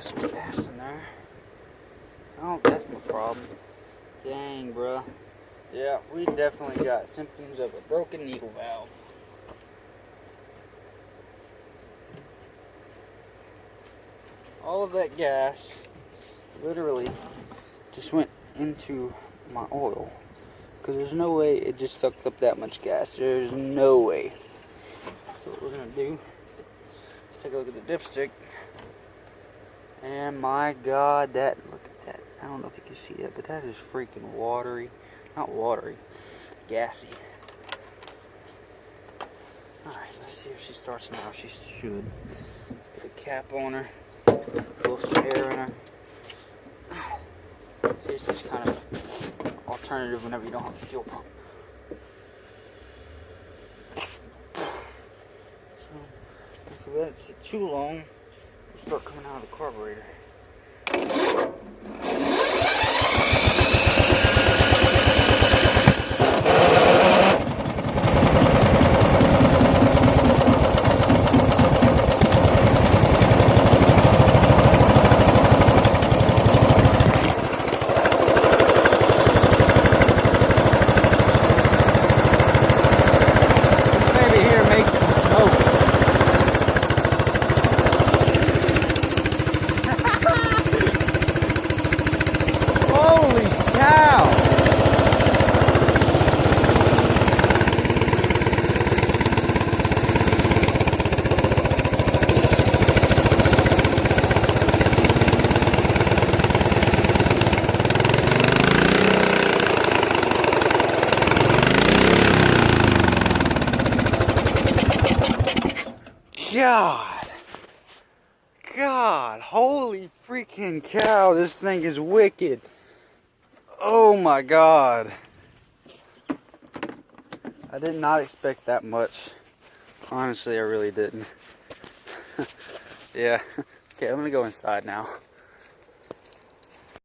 some gas in there. Oh, that's no problem. Dang, bruh. Yeah, we definitely got symptoms of a broken needle valve. All of that gas literally just went into my oil. Because there's no way it just sucked up that much gas. There's no way. So what we're going to do is take a look at the dipstick. And my God, look at that. I don't know if you can see that, but that is freaking watery. Not watery, gassy. Alright, let's see if she starts now. She should. Put a cap on her. Blow some air in her. This is kind of an alternative whenever you don't have a fuel pump. So, if you let it sit too long, it'll start coming out of the carburetor. God, holy freaking cow, this thing is wicked. Oh my God. I did not expect that much. Honestly, I really didn't. Yeah. Okay, I'm gonna go inside now.